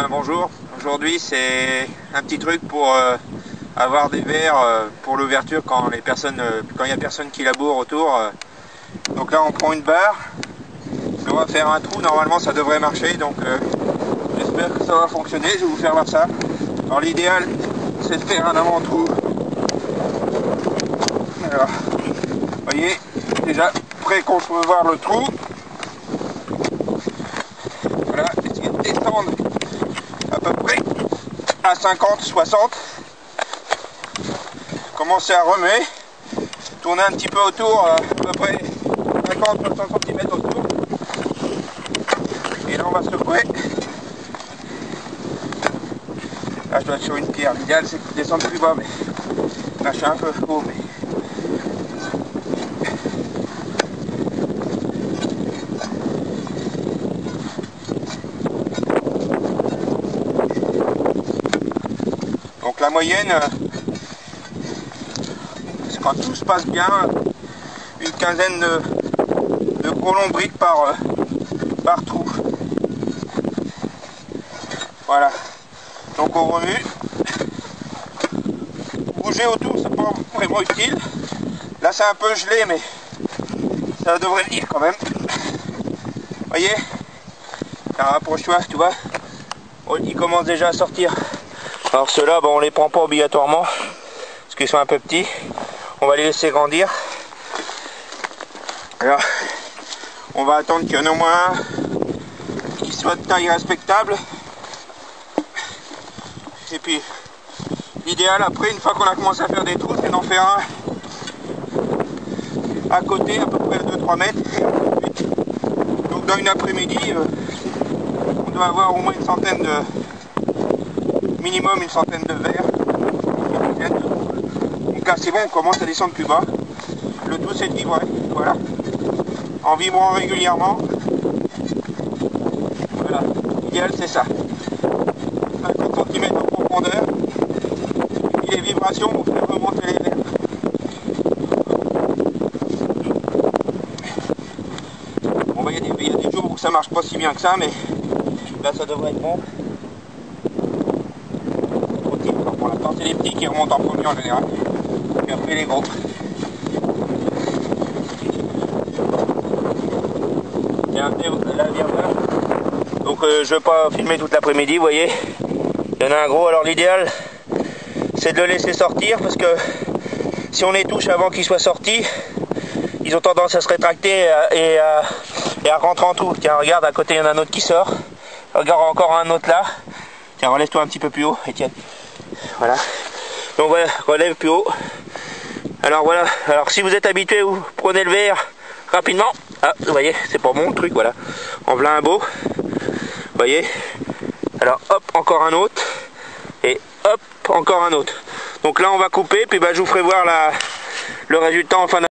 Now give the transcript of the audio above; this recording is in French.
Bonjour, aujourd'hui c'est un petit truc pour avoir des verres pour l'ouverture quand il n'y a personne qui laboure autour. Donc là on prend une barre, on va faire un trou, normalement ça devrait marcher, donc j'espère que ça va fonctionner, je vais vous faire voir ça. Alors l'idéal c'est de faire un avant-trou. Alors, vous voyez, déjà préconcevoir le trou. Voilà, essayer de descendre à peu près à 50-60. Commencer à remuer, tourner un petit peu autour, à peu près 50-60 cm autour. Et là on va secouer. Là je dois être sur une pierre, l'idéal c'est de descendre plus bas, mais là je suis un peu haut. Mais... Donc la moyenne, c'est quand tout se passe bien, une quinzaine de gros longs briques par trou. Voilà. Donc on remue. Bouger autour, c'est pas vraiment utile. Là c'est un peu gelé, mais ça devrait venir quand même. Vous voyez? Rapproche-toi, tu vois. Il commence déjà à sortir. Alors ceux-là, on les prend pas obligatoirement parce qu'ils sont un peu petits. On va les laisser grandir. Alors, on va attendre qu'il y en ait au moins un qui soit de taille respectable. Et puis, l'idéal après, une fois qu'on a commencé à faire des trous, c'est d'en faire un à côté, à peu près à 2-3 mètres. Donc dans une après-midi, on doit avoir au moins une centaine minimum une centaine de verres. Donc là c'est bon, on commence à descendre plus bas. Le tout c'est de vibrer, voilà. En vibrant régulièrement. Voilà, l'idéal c'est ça. 50 cm de profondeur. Et puis les vibrations vont faire remonter les verres. Bon, il y a des jours où ça marche pas si bien que ça, mais là ça devrait être bon. Pour l'instant c'est les petits qui remontent en premier en général, puis après les gros. Tiens, là viens voir. Donc je ne vais pas filmer toute l'après-midi, vous voyez. Il y en a un gros, alors l'idéal c'est de le laisser sortir parce que si on les touche avant qu'ils soient sortis, ils ont tendance à se rétracter et à rentrer en tout. Tiens, regarde, à côté il y en a un autre qui sort. Regarde encore un autre là. Tiens, relève-toi un petit peu plus haut, Étienne. Voilà. Donc voilà, relève plus haut. Alors voilà, alors si vous êtes habitué, vous prenez le verre rapidement. Ah, vous voyez, c'est pas bon le truc, voilà. En voilà un beau. Vous voyez. Alors hop, encore un autre. Et hop, encore un autre. Donc là on va couper, puis je vous ferai voir le résultat en fin de